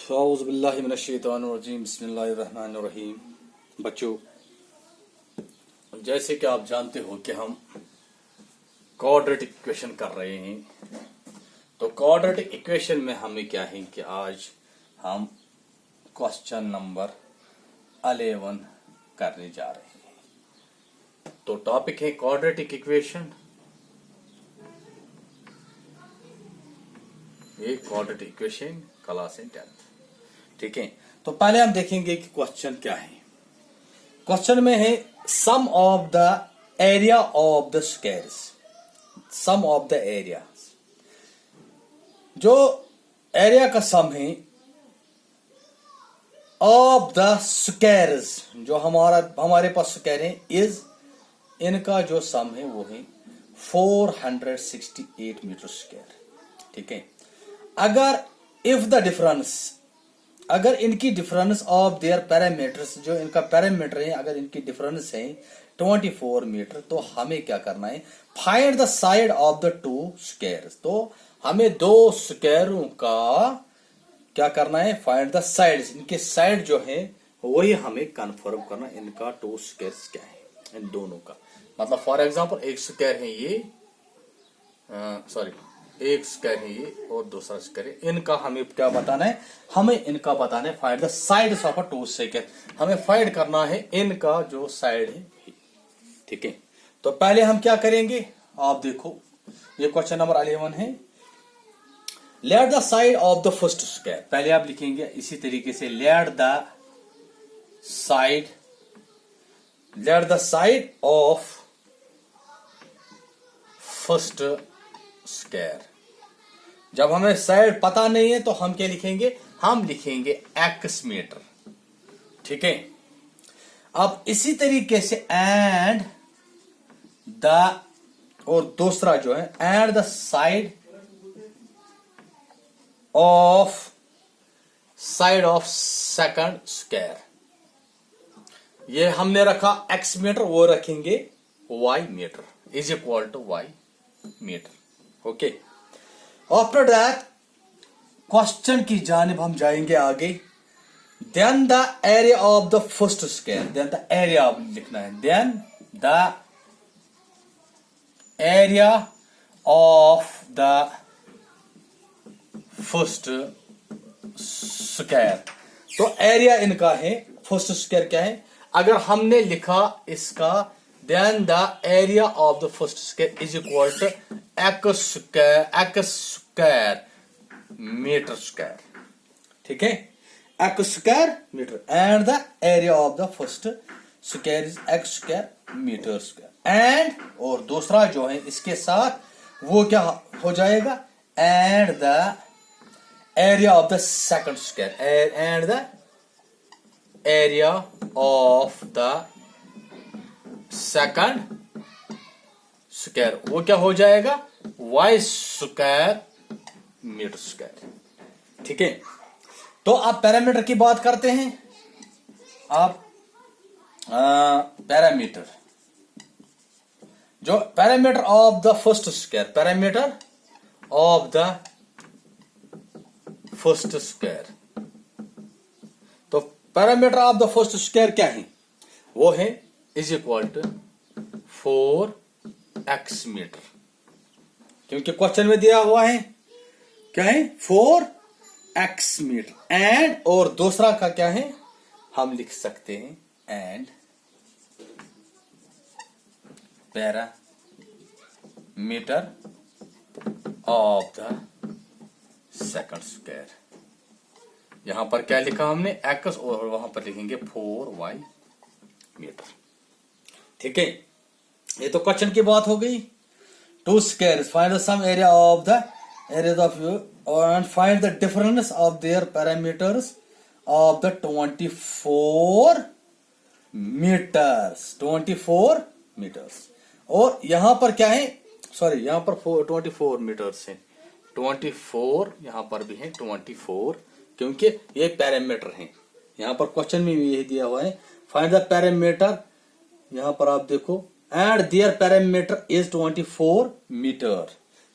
औज़ुबिल्लाहिमिनश्शैतानिर्रजीम बिस्मिल्लाहिर्रहमानिर्रहीम। बच्चों, जैसे कि आप जानते हो कि हम क्वाड्रेटिक इक्वेशन कर रहे हैं, तो क्वाड्रेटिक इक्वेशन में हमें क्या है कि आज हम क्वेश्चन नंबर 11 करने जा रहे हैं। तो टॉपिक है क्वाड्रेटिक इक्वेशन। ये क्वाड्रेटिक इक्वेशन क्लास 10, ठीक है। तो पहले हम देखेंगे कि क्वेश्चन क्या है। क्वेश्चन में है sum of the area of the squares. Sum of the area, जो एरिया का सम है ऑफ द स्क्वायर्स, जो हमारे पास स्क्वायर है, इज इनका जो सम है वो है 468 मीटर स्क्वायर, ठीक है। अगर इफ द डिफरेंस, अगर इनकी डिफरेंस ऑफ देयर पैरामीटर्स, जो इनका पैरामीटर है, अगर इनकी डिफरेंस है 24 मीटर, तो हमें क्या करना है, find the side of the two squares. तो हमें दो स्क्वायरों का क्या करना है, फाइंड द साइड्स, इनके साइड जो है वही हमें कंफर्म करना, इनका टू स्क्वायर्स क्या है, इन दोनों का। मतलब फॉर एग्जांपल एक स्क्वायर है ये, एक स्क्वायर है ये और दूसरा स्क्वायर है, इनका हमें क्या बताना है, हमें इनका बताना है find the sides of a two square. हमें फाइंड करना है इनका जो साइड है, ठीक है। तो पहले हम क्या करेंगे, आप देखो, ये क्वेश्चन नंबर 11 है। Let the side of the first square, पहले आप लिखेंगे इसी तरीके से, let the side of first square. जब हमें साइड पता नहीं है तो हम क्या लिखेंगे, हम लिखेंगे एक्स मीटर, ठीक है। अब इसी तरीके से एंड द, और दूसरा जो है and the side of second square, ये हमने रखा एक्स मीटर, वो रखेंगे y metre, is equal to y metre, okay. After that question की जानिब हम जाएंगे आगे। Then the area of the first square, then the area लिखना है, then the area of the first square. तो एरिया इनका है, फर्स्ट स्क्वायर क्या है, अगर हमने लिखा इसका then the area of the first square is equal to x square metre square, ठीक है, x square metre, and the area of the first square is x square metre square, and, और दूसरा जो है इसके साथ वो क्या हो जाएगा, and the area of the second square, and the area of the second square, वो क्या हो जाएगा, वाई स्क्वायर मीटर स्क्वायर, ठीक है। तो आप पैरामीटर की बात करते हैं, आप पैरामीटर, जो parameter of the first square, parameter of the first square, तो parameter of the first square क्या है, वो है is equal to 4x metre, क्योंकि क्वेश्चन में दिया हुआ है क्या है, 4x मीटर, एंड, और दूसरा का क्या है, हम लिख सकते हैं and parameter of the second square. यहां पर क्या लिखा हमने, x, और वहां पर लिखेंगे 4y मीटर, ठीक है। ये तो क्वेश्चन की बात हो गई। Two squares, find the sum area of the area of you, and find the difference of their parameters of the 24 metres, 24 metres. और यहां पर क्या है, सॉरी, यहां पर 24 मीटर्स है, 24 यहां पर भी है 24, क्योंकि ये पैरामीटर है। यहां पर क्वेश्चन में भी यही दिया हुआ है, फाइंड द पैरामीटर, यहां पर आप देखो, and their parameter is 24 metre,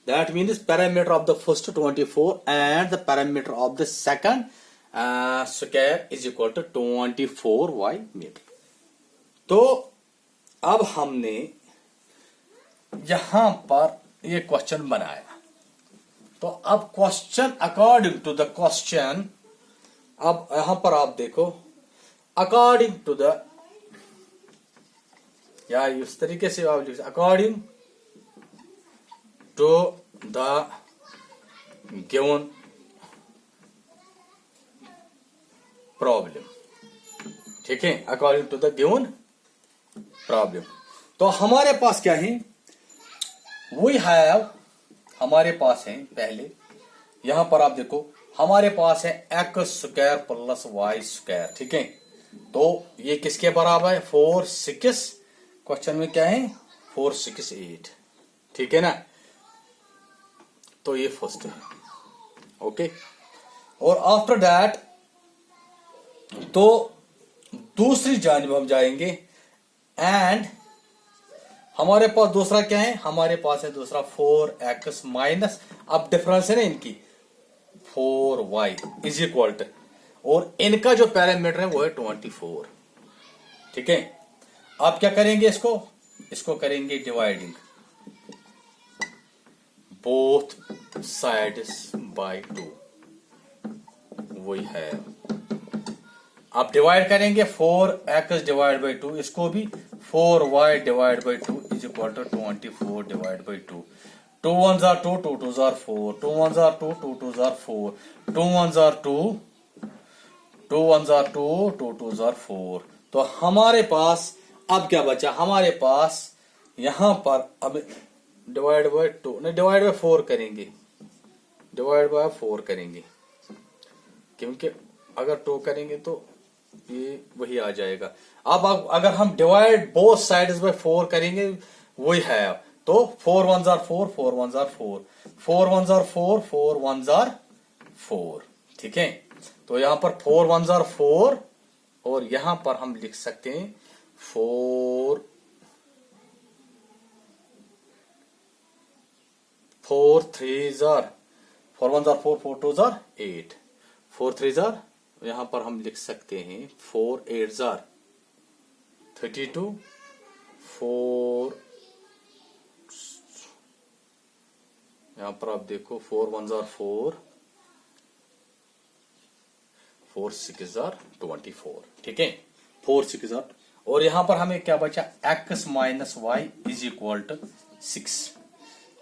That means parameter of the first 24 and the parameter of the second square is equal to 24y metre. तो अब हमने यहां पर ये क्वेश्चन बनाया, तो अब question according to the question, अब यहां पर आप देखो अकॉर्डिंग टू द, या इस तरीके से आप लिख, according to the given problem, ठीक है, according to the given problem. तो हमारे पास क्या है, वी हैव, हमारे पास है पहले यहां पर आप देखो हमारे पास है x square plus y square, ठीक है। तो ये किसके बराबर है, 4 6, क्वेश्चन में क्या है 4 6 8, ठीक है ना। तो ये फर्स्ट है, ओके। और आफ्टर दैट तो दूसरी जानिब हम जाएंगे, एंड हमारे पास दूसरा क्या है, हमारे पास है दूसरा 4x माइनस, अब डिफरेंस है ना इनकी 4y इज इक्वल टू, और इनका जो पैरामीटर है वो है 24, ठीक है। आप क्या करेंगे, इसको करेंगे डिवाइडिंग बोथ साइड्स बाय 2, वही है। आप डिवाइड करेंगे 4x डिवाइड बाई 2, इसको भी 4y divide by 2 is equal to 24 divide by 2। 2 1s are 2, 2 2s are 4, 2 1s are 2, 2 2s are 4, 2 1s are 2, 2 1s are 2, 2 2s are 4। तो हमारे पास अब क्या बचा, हमारे पास यहां पर अब डिवाइड बाई 2 नहीं, डिवाइड बाई 4 करेंगे, डिवाइड बाय 4 करेंगे, क्योंकि अगर 2 करेंगे तो ये वही आ जाएगा। अब अगर हम डिवाइड बोथ साइड्स बाय 4 करेंगे, वही है। तो 4 1s are 4, 4 1s are 4, 4 1s are 4, 4 1s are 4, ठीक है। तो यहां पर 4 1s are 4, और यहां पर हम लिख सकते हैं 4 3s are 4 1s are 4, 4 2s are 8, 4 3s are, यहां पर हम लिख सकते हैं 4 8s are 32, 4 यहां पर आप देखो 4 1s are 4, 4 6s are 24, ठीक है, 4 6s are। और यहां पर हमें क्या बचा, x minus y is equal to 6,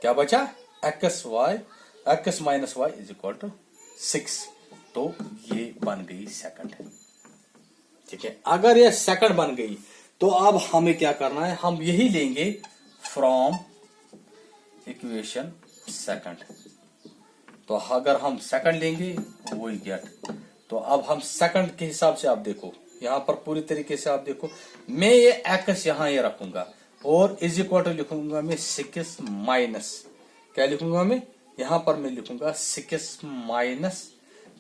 क्या बचा, x minus y is equal to 6। तो ये बन गई सेकंड, ठीक है। अगर ये सेकंड बन गई तो अब हमें क्या करना है, हम यही लेंगे फ्रॉम इक्वेशन सेकंड। तो अगर हम सेकंड लेंगे वही गेट, तो अब हम सेकंड के हिसाब से आप देखो, यहां पर पूरी तरीके से आप देखो, मैं ये एक्स यहां ये रखूंगा और इज इक्वल टू लिखूंगा मैं 6 माइनस, क्या लिखूंगा मैं, यहां पर मैं लिखूंगा 6 माइनस,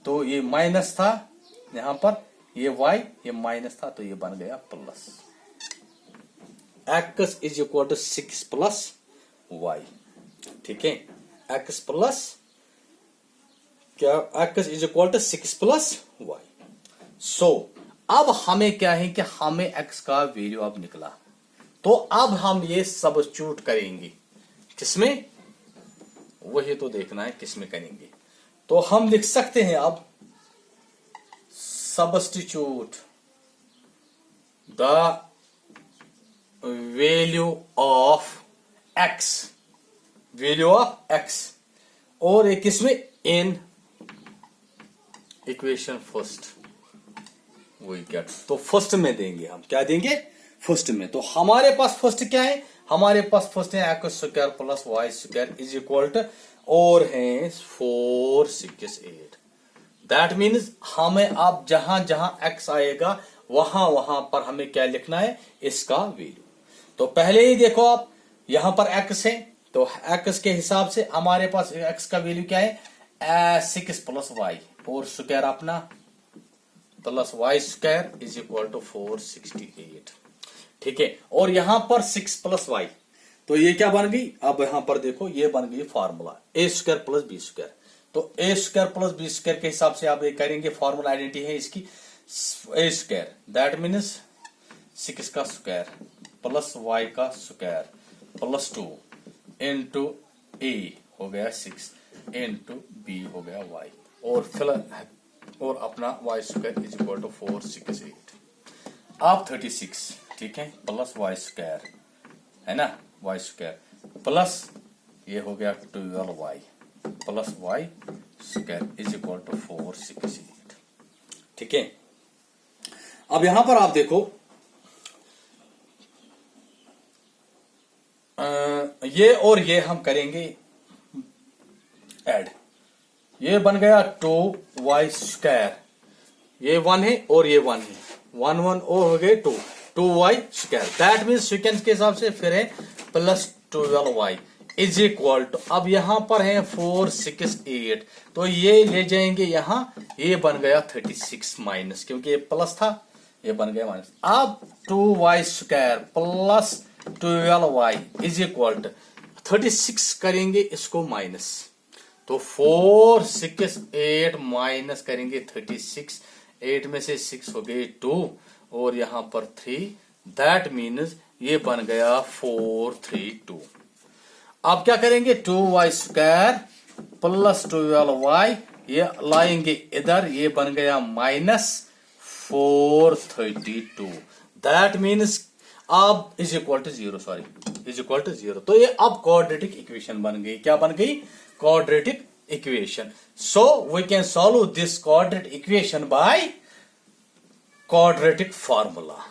तो ये माइनस था यहां पर, ये y ये माइनस था, तो ये बन गया plus, x is equal to 6 plus y, ठीक है, x प्लस क्या, x is equal to 6 plus y। So अब हमें क्या है कि हमें x का वैल्यू अब निकला, तो अब हम ये सब्स्टिट्यूट करेंगे, किसमें, वही तो देखना है किसमें करेंगे। तो हम लिख सकते हैं अब substitute the value of x, value of x, और एक किसमें, इन इक्वेशन फर्स्ट, वही क्या, तो फर्स्ट में देंगे हम, क्या देंगे, फर्स्ट में। तो हमारे पास फर्स्ट क्या है, हमारे पास फर्स्ट है x square plus y square is equal to, और है 4 6 8। दैट मीन्स हमें अब जहां जहां x आएगा वहां वहां पर हमें क्या लिखना है, इसका वैल्यू। तो पहले ही देखो आप, यहां पर x है, तो x के हिसाब से हमारे पास x का वैल्यू क्या है, 6 प्लस वाई, और स्क्वायर अपना plus y square is equal to 468, ठीक है। और यहां पर 6 प्लस वाई, तो ये क्या बन गई, अब यहां पर देखो ये बन गई formula a square plus B square, तो A square plus B square के हिसाब से आप ये करेंगे, फॉर्मूला आइडेंटिटी है इसकी ए स्क्वायर दैट मीन्स 6 का स्क्वायर प्लस वाई का स्क्वायर प्लस 2 इंटू ए हो गया 6 इंटू बी हो गया वाई, और फिर और अपना y square is equal to 468 आप 36, ठीक है, प्लस वाई स्क्वायर है ना, वाई स्क्वायर प्लस ये हो गया 12 y plus y square is equal to 468, ठीक है। अब यहां पर आप देखो ये और ये हम करेंगे ऐड, ये बन गया 2y स्क्वायर, ये 1 है और ये 1 है, 1 1 और हो गए 2y square that means sequence के हिसाब से फिर है plus 12y is equal to, अब यहां पर है 468, तो ये ले जाएंगे यहां, ये बन गया 36 माइनस, क्योंकि ये प्लस था ये बन गया माइनस। अब 2y square plus 12y is equal to 36 करेंगे इसको माइनस, तो 468 माइनस करेंगे 36, 8 में से 6 हो गए 2 और यहां पर 3 दैट मीन्स ये बन गया 432। अब क्या करेंगे 2y स्क्वायर प्लस 12y ये लाएंगे इधर, ये बन गया माइनस 432 दैट मीन्स अब is equal to 0, sorry is equal to 0, तो ये अब क्वाड्रेटिक इक्वेशन बन गई, क्या बन गई, quadratic equation. So we can solve this quadratic equation by quadratic formula.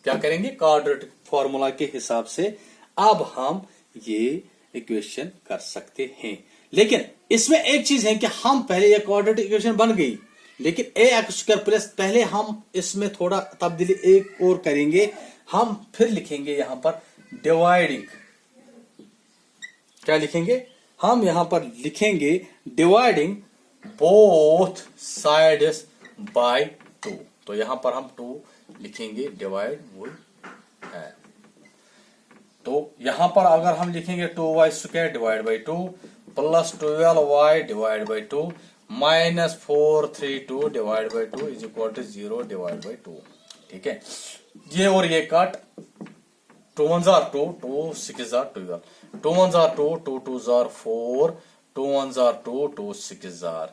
क्या करेंगे, क्वाड्रेटिक फॉर्मूला के हिसाब से अब हम ये इक्वेशन कर सकते हैं। लेकिन इसमें एक चीज है कि हम पहले ये क्वाड्रेटिक इक्वेशन बन गई, लेकिन ए एक्स स्क्वायर प्लस पहले हम इसमें थोड़ा तब्दीली एक और करेंगे, हम फिर लिखेंगे यहां पर डिवाइडिंग, क्या लिखेंगे, हम यहां पर लिखेंगे डिवाइडिंग बोथ साइड्स बाय 2, तो यहां पर हम 2 लिखेंगे डिवाइड वो है, तो यहां पर अगर हम लिखेंगे 2y square divide by 2 plus 12y divide by 2 minus 432 divide by 2 is equal to 0 divide by 2, ठीक है। ये और ये cut 2 1s are 2, 2 6s are 12, 2 1s are 2, 2 2s are 4, 2 1s are 2, 2 6s are,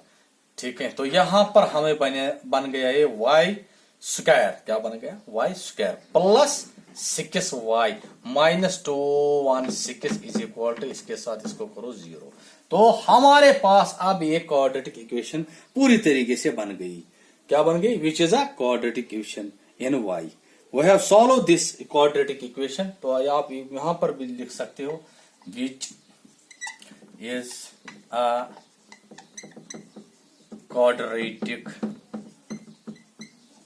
ठीक है। तो यहां पर हमें बन गया ये y स्क्वायर, क्या बन गया y square plus 6y minus 216 is equal to, इसके साथ इसको करो 0, तो हमारे पास अब ये क्वाड्रेटिक इक्वेशन पूरी तरीके से बन गई, क्या बन गई, which is a quadratic equation in y। We have solved this quadratic equation, तो आप यहां पर भी लिख सकते हो which is a quadratic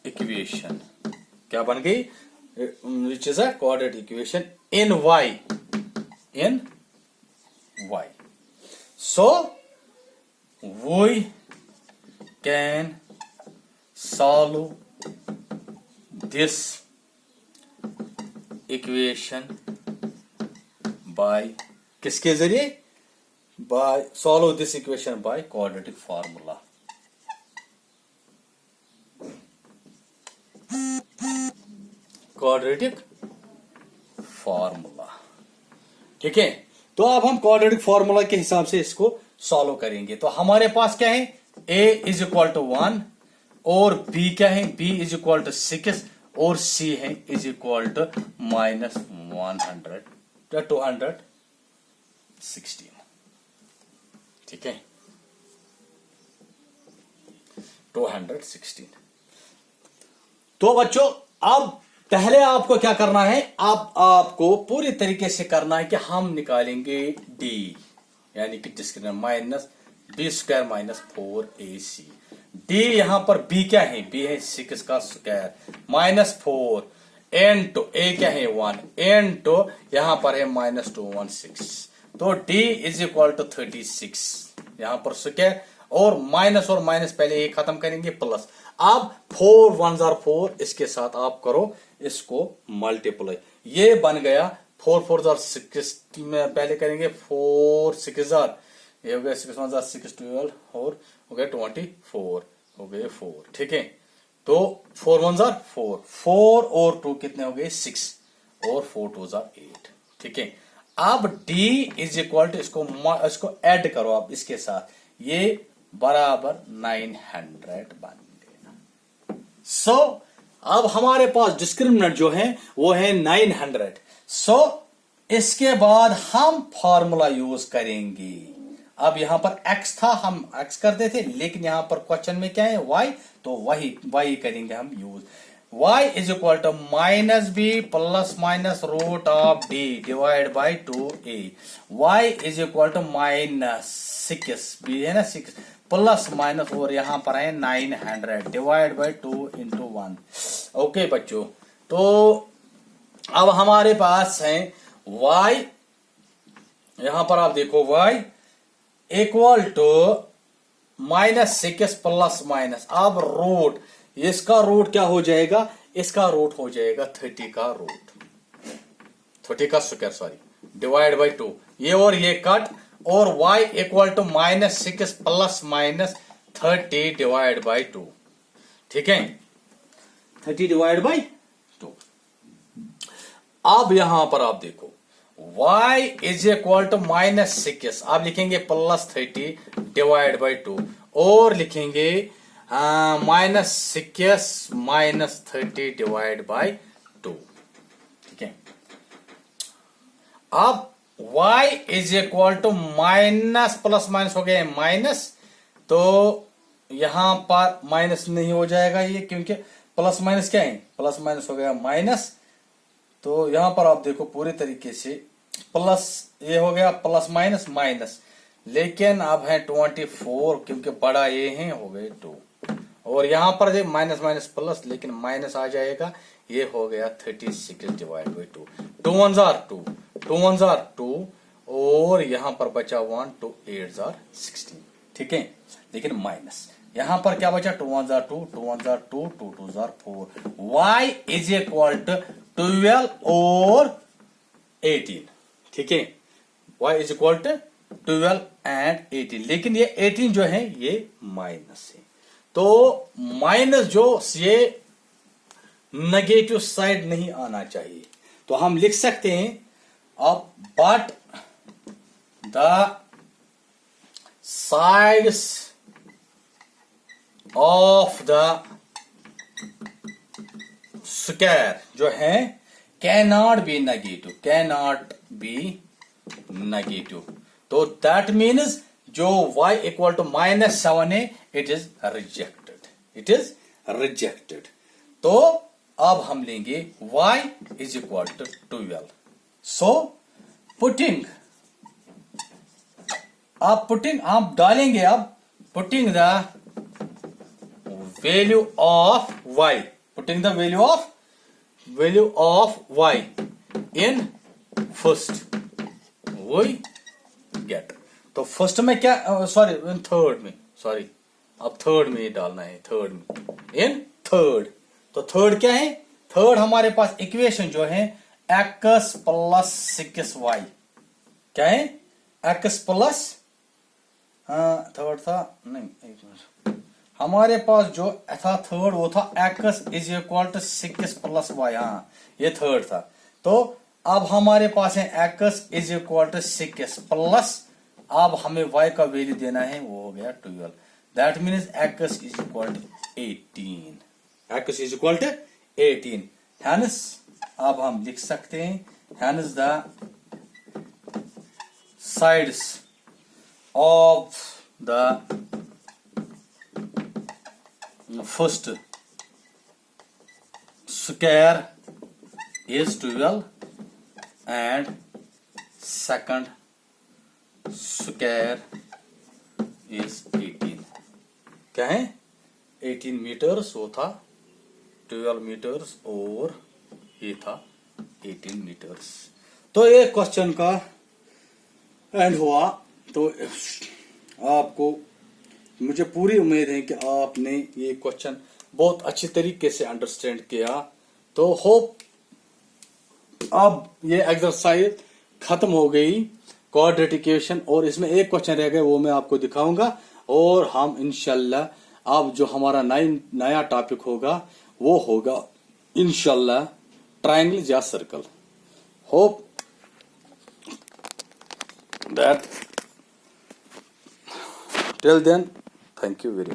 equation, क्या बन गई, which is a quadratic equation in y, in y, so we can solve this equation by किसके जरिए, by solve this equation by quadratic formula. Quadratic formula, ठीक है। तो अब हम क्वाड्रेटिक फॉर्मूला के हिसाब से इसको सॉल्व करेंगे। तो हमारे पास क्या है, a इज इक्वल टू 1 और b क्या है, b इज इक्वल टू 6 और c है इज इक्वल टू माइनस 216, ठीक है, 216। तो बच्चों अब पहले आपको क्या करना है, आपको पूरी तरीके से करना है कि हम निकालेंगे d, यानी कि discriminant minus b square minus 4ac, d यहां पर b क्या है, b है 6 का स्क्वायर माइनस 4 इंटू a क्या है 1 इंटू यहां पर है माइनस 216, तो d इज इक्वल टू 36, यहां पर स्क्वायर और माइनस पहले ये खत्म करेंगे प्लस, अब 4 1s are 4, इसके साथ आप करो इसको मल्टीप्लाई, ये बन गया 4 4s are 6 में पहले करेंगे 4 6s are, ये हो गया 6 1 6 12 और हो गया 24 हो गए 4, ठीक है। तो 4 1 4, 4 और 2 कितने हो गए 6 और 4 2 8, ठीक है। अब d इज इक्वल टू इसको ऐड करो आप इसके साथ, ये बराबर 900 बन गया। सो अब हमारे पास डिस्क्रिमिनेंट जो है वो है 900। सो इसके बाद हम फॉर्मूला यूज करेंगे। अब यहां पर x था, हम x करते थे, लेकिन यहां पर क्वेश्चन में क्या है y, तो वही y करेंगे हम use. y is equal to minus b plus minus root of d divide by 2a। y is equal to minus 6, है ना 6 प्लस माइनस और यहां पर है 900 डिवाइड बाई 2 इंटू 1। ओके बच्चों, तो अब हमारे पास है y, यहां पर आप देखो y equal to -6 plus minus, अब रूट, इसका रूट क्या हो जाएगा, इसका रूट हो जाएगा 30 का रूट, 30 का स्क्वायर सॉरी, डिवाइड बाई 2, ये और ये कट, और y equal to -6 plus minus 30 divide by 2, ठीक है, 30 डिवाइड बाई 2। अब यहां पर आप देखो y इज इक्वल टू -6, आप लिखेंगे +30 डिवाइड बाई 2, और लिखेंगे -6 -30 डिवाइड बाई 2, ठीक है। अब y is equal to minus plus minus हो गया माइनस, तो यहां पर माइनस नहीं हो जाएगा ये, क्योंकि प्लस माइनस क्या है, प्लस माइनस हो गया माइनस, तो यहां पर आप देखो पूरे तरीके से प्लस, ये हो गया प्लस माइनस माइनस, लेकिन अब है 24, क्योंकि बड़ा ये है, हो गए 2, और यहां पर माइनस माइनस प्लस, लेकिन माइनस आ जाएगा, ये हो गया 36 डिवाइड बाई 2, 2 1 2, 2 1 2, और यहां पर बचा 1, 2 8 16, ठीक है, लेकिन माइनस यहां पर क्या बचा, 2 1 2, 2 1 2, 2 2 4, y इज इक्वल टू 12 और 18, ठीक है, y is equal to 12 and 18, लेकिन ये 18 जो है ये माइनस है, तो माइनस जो ये नेगेटिव साइड नहीं आना चाहिए, तो हम लिख सकते हैं अब, but the sides of the square जो है cannot be negative, cannot be negative, तो दैट मीन्स जो y इक्वल टू -7 है, it is rejected, it is rejected. तो अब हम लेंगे y is equal to 12, so putting, आप डालेंगे, अब putting the value of y, putting the value of y in first, we get, तो फर्स्ट में क्या, सॉरी थर्ड में, सॉरी अब थर्ड में डालना है, थर्ड में, इन थर्ड, तो थर्ड क्या है, थर्ड हमारे पास इक्वेशन जो है x प्लस 6y, क्या है, x प्लस, थर्ड था नहीं, एक मिनट, हमारे पास जो था थर्ड वो था x is equal to 6 plus y, हाँ ये थर्ड था, तो अब हमारे पास है x is equal to 6 plus, अब हमें y का वैल्यू देना है, वो हो गया 12, that means x is equal to 18, x is equal to 18, hence अब हम लिख सकते हैं, hence the sides of the first square is 12 and second square is 18. क्या है 18 मीटर्स, वो था 12 मीटर्स और ये था 18 मीटर्स। तो ये क्वेश्चन का एंड हुआ। तो आपको, मुझे पूरी उम्मीद है कि आपने ये क्वेश्चन बहुत अच्छी तरीके से अंडरस्टैंड किया। तो होप अब ये एक्सरसाइज खत्म हो गई। क्वाड्रेटिक इक्वेशन, और इसमें एक क्वेश्चन रह गया वो मैं आपको दिखाऊंगा। और हम इंशाल्लाह अब जो हमारा नया टॉपिक होगा वो होगा इंशाल्लाह ट्रायंगल या circle. Hope that till then thank you very much.